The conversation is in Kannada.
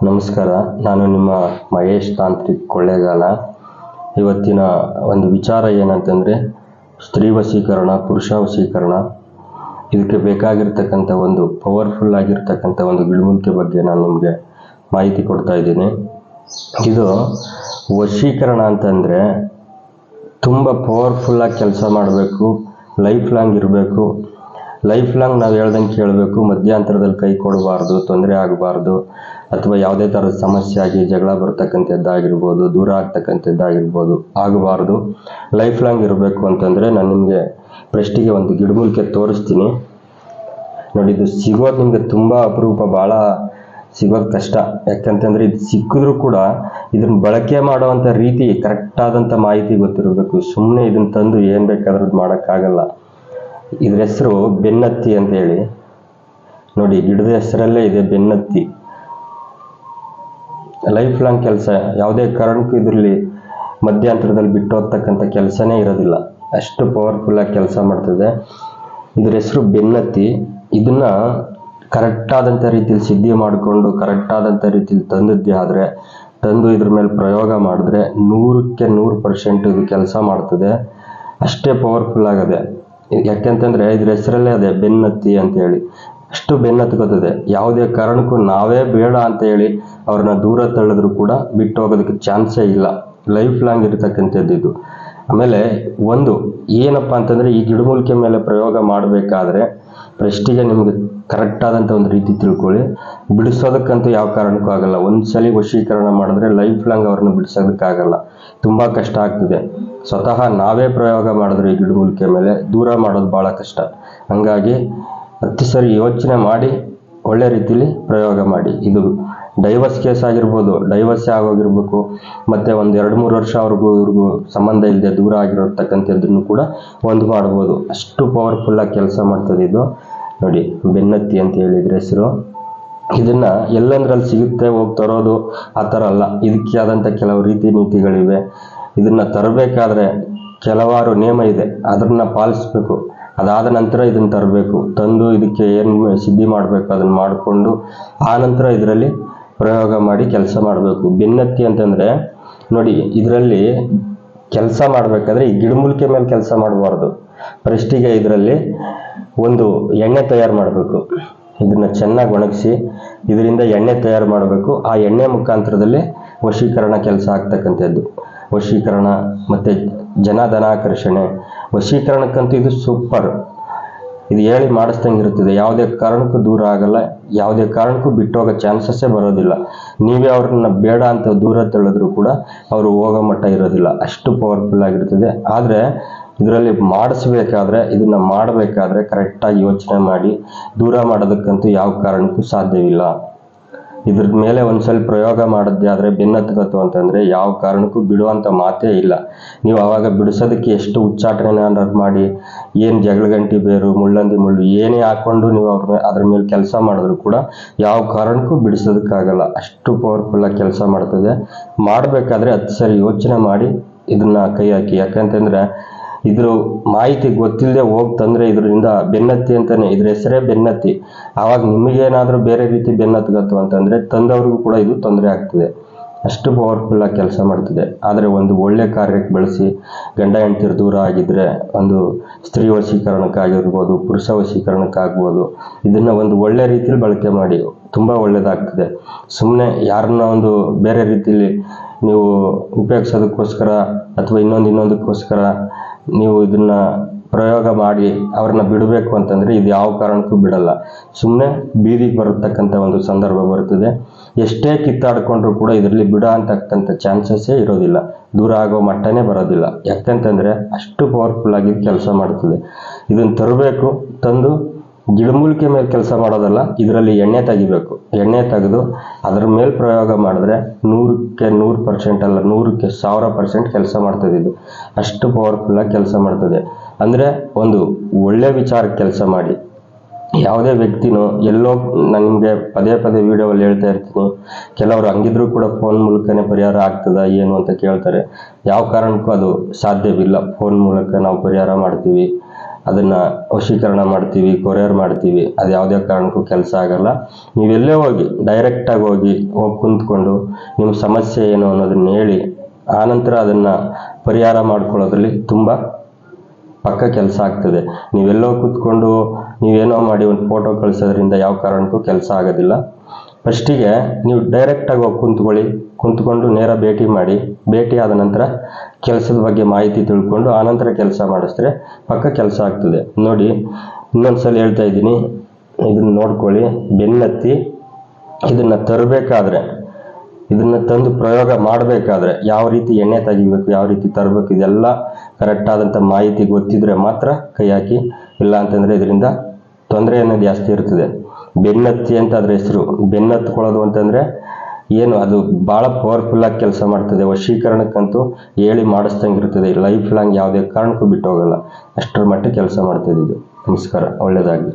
ನಮಸ್ಕಾರ, ನಾನು ನಿಮ್ಮ ಮಹೇಶ್ ತಾಂತ್ರಿಕ್ ಕೊಳ್ಳೇಗಾಲ. ಇವತ್ತಿನ ಒಂದು ವಿಚಾರ ಏನಂತಂದರೆ ಸ್ತ್ರೀ ವಶೀಕರಣ, ಪುರುಷ ವಶೀಕರಣ. ಇದಕ್ಕೆ ಬೇಕಾಗಿರ್ತಕ್ಕಂಥ ಒಂದು ಪವರ್ಫುಲ್ ಆಗಿರ್ತಕ್ಕಂಥ ಒಂದು ಗಿಡಮೂಲಿಕೆ ಬಗ್ಗೆ ನಾನು ನಿಮಗೆ ಮಾಹಿತಿ ಕೊಡ್ತಾ ಇದ್ದೀನಿ. ಇದು ವಶೀಕರಣ ಅಂತಂದರೆ ತುಂಬ ಪವರ್ಫುಲ್ಲಾಗಿ ಕೆಲಸ ಮಾಡಬೇಕು, ಲೈಫ್ ಲಾಂಗ್ ಇರಬೇಕು. ಲೈಫ್ ಲಾಂಗ್ ನಾವು ಹೇಳ್ದಂಗೆ ಕೇಳಬೇಕು, ಮಧ್ಯಂತರದಲ್ಲಿ ಕೈ ಕೊಡಬಾರ್ದು, ತೊಂದರೆ ಆಗಬಾರ್ದು, ಅಥವಾ ಯಾವುದೇ ಥರದ ಸಮಸ್ಯೆ ಆಗಿ ಜಗಳ ಬರ್ತಕ್ಕಂಥದ್ದಾಗಿರ್ಬೋದು, ದೂರ ಆಗ್ತಕ್ಕಂಥದ್ದಾಗಿರ್ಬೋದು, ಆಗಬಾರ್ದು. ಲೈಫ್ ಲಾಂಗ್ ಇರಬೇಕು ಅಂತಂದರೆ ನಾನು ನಿಮಗೆ ಫಸ್ಟಿಗೆ ಒಂದು ಗಿಡಮೂಲಿಕೆ ತೋರಿಸ್ತೀನಿ ನೋಡಿ. ಇದು ಸಿಗೋದು ನಿಮಗೆ ತುಂಬ ಅಪರೂಪ, ಭಾಳ ಸಿಗೋದು ಕಷ್ಟ. ಯಾಕಂತಂದರೆ ಇದು ಸಿಕ್ಕಿದ್ರೂ ಕೂಡ ಇದನ್ನು ಬಳಕೆ ಮಾಡುವಂಥ ರೀತಿ ಕರೆಕ್ಟಾದಂಥ ಮಾಹಿತಿ ಗೊತ್ತಿರಬೇಕು. ಸುಮ್ಮನೆ ಇದನ್ನು ತಂದು ಏನು ಬೇಕಾದ್ರೂ ಮಾಡೋಕ್ಕಾಗಲ್ಲ. ಇದ್ರ ಹೆಸರು ಬೆನ್ನತ್ತಿ ಅಂತ ಹೇಳಿ ನೋಡಿ. ಗಿಡದ ಹೆಸರಲ್ಲೇ ಇದೆ ಬೆನ್ನತ್ತಿ. ಲೈಫ್ ಲಾಂಗ್ ಕೆಲಸ, ಯಾವುದೇ ಕಾರಣಕ್ಕೂ ಇದರಲ್ಲಿ ಮಧ್ಯಂತರದಲ್ಲಿ ಬಿಟ್ಟು ಹೋಗ್ತಕ್ಕಂಥ ಕೆಲಸನೇ ಇರೋದಿಲ್ಲ. ಅಷ್ಟು ಪವರ್ಫುಲ್ಲಾಗಿ ಕೆಲಸ ಮಾಡ್ತದೆ. ಇದ್ರ ಹೆಸರು ಬೆನ್ನತ್ತಿ. ಇದನ್ನು ಕರೆಕ್ಟಾದಂಥ ರೀತಿಯಲ್ಲಿ ಸಿದ್ಧಿ ಮಾಡಿಕೊಂಡು ಕರೆಕ್ಟಾದಂಥ ರೀತಿಯಲ್ಲಿ ತಂದು ಇದ್ರ ಮೇಲೆ ಪ್ರಯೋಗ ಮಾಡಿದ್ರೆ 100% ಇದು ಕೆಲಸ ಮಾಡ್ತದೆ. ಅಷ್ಟೇ ಪವರ್ಫುಲ್ ಆಗದೆ. ಯಾಕೆಂತಂದರೆ ಇದ್ರ ಹೆಸರಲ್ಲೇ ಅದೇ ಬೆನ್ನತ್ತಿ ಅಂತೇಳಿ. ಅಷ್ಟು ಬೆನ್ನತ್ಕೋತದೆ. ಯಾವುದೇ ಕಾರಣಕ್ಕೂ ನಾವೇ ಬೇಡ ಅಂತ ಹೇಳಿ ಅವ್ರನ್ನ ದೂರ ತಳ್ಳಿದ್ರು ಕೂಡ ಬಿಟ್ಟು ಹೋಗೋದಕ್ಕೆ ಚಾನ್ಸೇ ಇಲ್ಲ. ಲೈಫ್ ಲಾಂಗ್ ಇರತಕ್ಕಂಥದ್ದು ಇದು. ಆಮೇಲೆ ಒಂದು ಏನಪ್ಪ ಅಂತಂದರೆ ಈ ಗಿಡಮೂಲಿಕೆ ಮೇಲೆ ಪ್ರಯೋಗ ಮಾಡಬೇಕಾದ್ರೆ ಫಸ್ಟಿಗೆ ನಿಮಗೆ ಕರೆಕ್ಟಾದಂಥ ಒಂದು ರೀತಿ ತಿಳ್ಕೊಳ್ಳಿ. ಬಿಡಿಸೋದಕ್ಕಂತೂ ಯಾವ ಕಾರಣಕ್ಕೂ ಆಗಲ್ಲ. ಒಂದ್ಸಲಿ ವಶೀಕರಣ ಮಾಡಿದ್ರೆ ಲೈಫ್ ಲಾಂಗ್ ಅವ್ರನ್ನ ಬಿಡಿಸೋದಕ್ಕಾಗಲ್ಲ, ತುಂಬ ಕಷ್ಟ ಆಗ್ತದೆ. ಸ್ವತಃ ನಾವೇ ಪ್ರಯೋಗ ಮಾಡಿದ್ರೆ ಈ ಗಿಡಮೂಲಿಕೆ ಮೇಲೆ ದೂರ ಮಾಡೋದು ಭಾಳ ಕಷ್ಟ. ಹಂಗಾಗಿ 10 ಸರಿ ಯೋಚನೆ ಮಾಡಿ ಒಳ್ಳೆ ರೀತಿಲಿ ಪ್ರಯೋಗ ಮಾಡಿ. ಇದು ಡೈವರ್ಸ್ ಕೇಸ್ ಆಗಿರ್ಬೋದು, ಡೈವರ್ಸೇ ಆಗೋಗಿರ್ಬೇಕು, ಮತ್ತು ಒಂದು 2-3 ವರ್ಷ ಇವ್ರಿಗೂ ಸಂಬಂಧ ಇಲ್ಲದೆ ದೂರ ಆಗಿರತಕ್ಕಂಥದ್ದನ್ನು ಕೂಡ ಒಂದು ಮಾಡ್ಬೋದು. ಅಷ್ಟು ಪವರ್ಫುಲ್ಲಾಗಿ ಕೆಲಸ ಮಾಡ್ತದೆ ಇದು ನೋಡಿ. ಬೆನ್ನತ್ತಿ ಅಂತ ಹೇಳಿದ್ರೆ ಹೆಸರು. ಇದನ್ನು ಎಲ್ಲಂದ್ರಲ್ಲಿ ಸಿಗುತ್ತೆ, ಹೋಗಿ ತರೋದು ಆ ಥರ ಅಲ್ಲ. ಇದಕ್ಕೆ ಆದಂಥ ಕೆಲವು ರೀತಿ ನೀತಿಗಳಿವೆ. ಇದನ್ನು ತರಬೇಕಾದ್ರೆ ಕೆಲವಾರು ನಿಯಮ ಇದೆ, ಅದನ್ನು ಪಾಲಿಸ್ಬೇಕು. ಅದಾದ ನಂತರ ಇದನ್ನು ತರಬೇಕು. ತಂದು ಇದಕ್ಕೆ ಏನು ಸಿದ್ಧಿ ಮಾಡಬೇಕು ಅದನ್ನು ಮಾಡಿಕೊಂಡು ಆ ನಂತರ ಇದರಲ್ಲಿ ಪ್ರಯೋಗ ಮಾಡಿ ಕೆಲಸ ಮಾಡಬೇಕು. ಬೆನ್ನತ್ತಿ ಅಂತಂದರೆ ನೋಡಿ, ಇದರಲ್ಲಿ ಕೆಲಸ ಮಾಡಬೇಕಾದ್ರೆ ಈ ಗಿಡಮೂಲಿಕೆ ಮೇಲೆ ಕೆಲಸ ಮಾಡಬಾರ್ದು. ಫಸ್ಟಿಗೆ ಇದರಲ್ಲಿ ಒಂದು ಎಣ್ಣೆ ತಯಾರು ಮಾಡಬೇಕು. ಇದನ್ನು ಚೆನ್ನಾಗಿ ಒಣಗಿಸಿ ಇದರಿಂದ ಎಣ್ಣೆ ತಯಾರು ಮಾಡಬೇಕು. ಆ ಎಣ್ಣೆ ಮುಖಾಂತರದಲ್ಲಿ ವಶೀಕರಣ ಕೆಲಸ ಆಗ್ತಕ್ಕಂಥದ್ದು. ವಶೀಕರಣ ಮತ್ತು ಜನಧನಾಕರ್ಷಣೆ, ವಶೀಕರಣಕ್ಕಂತೂ ಇದು ಸೂಪರ್. ಇದು ಹೇಳಿ ಮಾಡಿಸ್ದಂಗೆ ಇರುತ್ತದೆ. ಯಾವುದೇ ಕಾರಣಕ್ಕೂ ದೂರ ಆಗಲ್ಲ, ಯಾವುದೇ ಕಾರಣಕ್ಕೂ ಬಿಟ್ಟು ಹೋಗೋ ಚಾನ್ಸಸ್ಸೇ ಬರೋದಿಲ್ಲ. ನೀವೇ ಅವ್ರನ್ನ ಬೇಡ ಅಂತ ದೂರ ತಳ್ಳಿದ್ರು ಕೂಡ ಅವರು ಹೋಗೋ ಮಟ್ಟ ಇರೋದಿಲ್ಲ. ಅಷ್ಟು ಪವರ್ಫುಲ್ ಆಗಿರ್ತದೆ. ಆದರೆ ಇದರಲ್ಲಿ ಮಾಡಿಸ್ಬೇಕಾದ್ರೆ, ಇದನ್ನು ಮಾಡಬೇಕಾದ್ರೆ ಕರೆಕ್ಟಾಗಿ ಯೋಚನೆ ಮಾಡಿ ದೂರ ಮಾಡೋದಕ್ಕಂತೂ ಯಾವ ಕಾರಣಕ್ಕೂ ಸಾಧ್ಯವಿಲ್ಲ. ಇದ್ರ ಮೇಲೆ ಒಂದ್ಸಲ ಪ್ರಯೋಗ ಮಾಡಿದ್ದೆ ಆದರೆ ಬೆನ್ನತ್ಕತ್ತು ಅಂತಂದರೆ ಯಾವ ಕಾರಣಕ್ಕೂ ಬಿಡುವಂಥ ಮಾತೇ ಇಲ್ಲ. ನೀವು ಆವಾಗ ಬಿಡಿಸೋದಕ್ಕೆ ಎಷ್ಟು ಉಚ್ಚಾಟನೆ ಮಾಡಿ, ಏನು ಜಗಳಗಂಟಿ ಬೇರು, ಮುಳ್ಳಂದಿ ಮುಳ್ಳು ಏನೇ ಹಾಕ್ಕೊಂಡು ನೀವು ಅದ್ರ ಮೇಲೆ ಕೆಲಸ ಮಾಡಿದ್ರು ಕೂಡ ಯಾವ ಕಾರಣಕ್ಕೂ ಬಿಡಿಸೋದಕ್ಕಾಗಲ್ಲ. ಅಷ್ಟು ಪವರ್ಫುಲ್ಲಾಗಿ ಕೆಲಸ ಮಾಡ್ತದೆ. ಮಾಡಬೇಕಾದ್ರೆ 10 ಸರಿ ಯೋಚನೆ ಮಾಡಿ ಇದನ್ನು ಕೈ ಹಾಕಿ. ಯಾಕಂತಂದರೆ ಇದ್ರ ಮಾಹಿತಿ ಗೊತ್ತಿಲ್ಲದೆ ಹೋಗಿ ತಂದರೆ ಇದರಿಂದ ಬೆನ್ನತ್ತಿ ಅಂತಲೇ ಇದ್ರ ಹೆಸರೇ ಬೆನ್ನತ್ತಿ. ಆವಾಗ ನಿಮಗೇನಾದರೂ ಬೇರೆ ರೀತಿ ಬೆನ್ನತ್ಗತ್ತು ಅಂತಂದರೆ ತಂದವ್ರಿಗೂ ಕೂಡ ಇದು ತೊಂದರೆ ಆಗ್ತದೆ. ಅಷ್ಟು ಪವರ್ಫುಲ್ಲಾಗಿ ಕೆಲಸ ಮಾಡ್ತದೆ. ಆದರೆ ಒಂದು ಒಳ್ಳೆ ಕಾರ್ಯಕ್ಕೆ ಬಳಸಿ, ಗಂಡ ಹೆಂಡ್ತಿರು ದೂರ ಆಗಿದ್ದರೆ ಒಂದು ಸ್ತ್ರೀ ವಶೀಕರಣಕ್ಕಾಗಿರ್ಬೋದು, ಪುರುಷ ವಶೀಕರಣಕ್ಕಾಗ್ಬೋದು, ಇದನ್ನು ಒಂದು ಒಳ್ಳೆ ರೀತಿಯಲ್ಲಿ ಬಳಕೆ ಮಾಡಿ, ತುಂಬ ಒಳ್ಳೆಯದಾಗ್ತದೆ. ಸುಮ್ಮನೆ ಯಾರನ್ನ ಒಂದು ಬೇರೆ ರೀತಿಯಲ್ಲಿ ನೀವು ಉಪಯೋಗಿಸೋದಕ್ಕೋಸ್ಕರ ಅಥವಾ ಇನ್ನೊಂದಕ್ಕೋಸ್ಕರ ನೀವು ಇದನ್ನು ಪ್ರಯೋಗ ಮಾಡಿ ಅವ್ರನ್ನ ಬಿಡಬೇಕು ಅಂತಂದರೆ ಇದು ಯಾವ ಕಾರಣಕ್ಕೂ ಬಿಡಲ್ಲ. ಸುಮ್ಮನೆ ಬೀದಿಗೆ ಬರತಕ್ಕಂಥ ಒಂದು ಸಂದರ್ಭ ಬರ್ತದೆ. ಎಷ್ಟೇ ಕಿತ್ತಾಡ್ಕೊಂಡ್ರೂ ಕೂಡ ಇದರಲ್ಲಿ ಬಿಡ ಅಂತಕ್ಕಂಥ ಚಾನ್ಸಸ್ಸೇ ಇರೋದಿಲ್ಲ, ದೂರ ಆಗೋ ಮಟ್ಟನೇ ಬರೋದಿಲ್ಲ. ಯಾಕಂತಂದರೆ ಅಷ್ಟು ಪವರ್ಫುಲ್ಲಾಗಿ ಕೆಲಸ ಮಾಡ್ತದೆ. ಇದನ್ನು ತರಬೇಕು, ತಂದು ಗಿಡಮೂಲಿಕೆ ಮೇಲೆ ಕೆಲಸ ಮಾಡೋದಲ್ಲ, ಇದರಲ್ಲಿ ಎಣ್ಣೆ ತೆಗಿಬೇಕು. ಎಣ್ಣೆ ತೆಗೆದು ಅದ್ರ ಮೇಲೆ ಪ್ರಯೋಗ ಮಾಡಿದ್ರೆ 100ಕ್ಕೆ 100% ಅಲ್ಲ, 100ಕ್ಕೆ 1000% ಕೆಲಸ ಮಾಡ್ತದೆ. ಇದು ಅಷ್ಟು ಪವರ್ಫುಲ್ಲಾಗಿ ಕೆಲಸ ಮಾಡ್ತದೆ. ಅಂದರೆ ಒಂದು ಒಳ್ಳೆ ವಿಚಾರಕ್ಕೆ ಕೆಲಸ ಮಾಡಿ. ಯಾವುದೇ ವ್ಯಕ್ತಿನೂ ಎಲ್ಲೋ, ನಾನು ನಿಮಗೆ ಪದೇ ವಿಡಿಯೋದಲ್ಲಿ ಹೇಳ್ತಾ ಇರ್ತೀನಿ, ಕೆಲವರು ಹಂಗಿದ್ರು ಕೂಡ ಫೋನ್ ಮೂಲಕನೇ ಪರಿಹಾರ ಆಗ್ತದ ಏನು ಅಂತ ಕೇಳ್ತಾರೆ. ಯಾವ ಕಾರಣಕ್ಕೂ ಅದು ಸಾಧ್ಯವಿಲ್ಲ. ಫೋನ್ ಮೂಲಕ ನಾವು ಪರಿಹಾರ ಮಾಡ್ತೀವಿ, ಅದನ್ನು ವಶೀಕರಣ ಮಾಡ್ತೀವಿ, ಕೊರಿಯರ್ ಮಾಡ್ತೀವಿ. ಅದು ಯಾವುದೇ ಕಾರಣಕ್ಕೂ ಕೆಲಸ ಆಗಲ್ಲ. ನೀವೆಲ್ಲೇ ಹೋಗಿ ಡೈರೆಕ್ಟಾಗಿ ಹೋಗಿ ಕುಂತ್ಕೊಂಡು ನಿಮ್ಮ ಸಮಸ್ಯೆ ಏನು ಅನ್ನೋದನ್ನ ಹೇಳಿ ಆನಂತರ ಅದನ್ನು ಪರಿಹಾರ ಮಾಡ್ಕೊಳ್ಳೋದ್ರಲ್ಲಿ ತುಂಬ ಪಕ್ಕ ಕೆಲಸ ಆಗ್ತದೆ. ನೀವೆಲ್ಲೋ ಕೂತ್ಕೊಂಡು ನೀವೇನೋ ಮಾಡಿ ಒಂದು ಫೋಟೋ ಕಳಿಸೋದ್ರಿಂದ ಯಾವ ಕಾರಣಕ್ಕೂ ಕೆಲಸ ಆಗೋದಿಲ್ಲ. ಫಸ್ಟಿಗೆ ನೀವು ಡೈರೆಕ್ಟಾಗಿ ಹೋಗಿ ಕುಂತ್ಕೊಂಡು ನೇರ ಭೇಟಿ ಮಾಡಿ, ಭೇಟಿ ಆದ ನಂತರ ಕೆಲಸದ ಬಗ್ಗೆ ಮಾಹಿತಿ ತಿಳ್ಕೊಂಡು ಆನಂತರ ಕೆಲಸ ಮಾಡಿಸಿದ್ರೆ ಪಕ್ಕ ಕೆಲಸ ಆಗ್ತದೆ. ನೋಡಿ, ಇನ್ನೊಂದ್ಸಲ ಹೇಳ್ತಾ ಇದ್ದೀನಿ, ಇದನ್ನು ನೋಡ್ಕೊಳ್ಳಿ. ಬೆನ್ನತ್ತಿ ಇದನ್ನು ತರಬೇಕಾದ್ರೆ, ಇದನ್ನು ತಂದು ಪ್ರಯೋಗ ಮಾಡಬೇಕಾದ್ರೆ ಯಾವ ರೀತಿ ಎಣ್ಣೆ ತೆಗಿಬೇಕು, ಯಾವ ರೀತಿ ತರಬೇಕು, ಇದೆಲ್ಲ ಕರೆಕ್ಟ್ ಆದಂಥ ಮಾಹಿತಿ ಗೊತ್ತಿದ್ರೆ ಮಾತ್ರ ಕೈ ಹಾಕಿ. ಇಲ್ಲ ಅಂತಂದರೆ ಇದರಿಂದ ತೊಂದರೆ ಅನ್ನೋದು ಜಾಸ್ತಿ ಇರ್ತದೆ. ಬೆನ್ನತ್ತಿ ಅಂತ ಅದ್ರ ಹೆಸರು. ಬೆನ್ನತ್ಕೊಳ್ಳೋದು ಅಂತಂದರೆ ಏನು, ಅದು ಭಾಳ ಪವರ್ಫುಲ್ಲಾಗಿ ಕೆಲಸ ಮಾಡ್ತದೆ. ವಶೀಕರಣಕ್ಕಂತೂ ಹೇಳಿ ಮಾಡಿಸ್ದಂಗೆ ಇರ್ತದೆ. ಲೈಫ್ ಲಾಂಗ್ ಯಾವುದೇ ಕಾರಣಕ್ಕೂ ಬಿಟ್ಟು ಹೋಗಲ್ಲ. ಅಷ್ಟರ ಮಟ್ಟಿಗೆ ಕೆಲಸ ಮಾಡ್ತದೆ ಇದು. ನಮಸ್ಕಾರ, ಒಳ್ಳೆಯದಾಗಲಿ.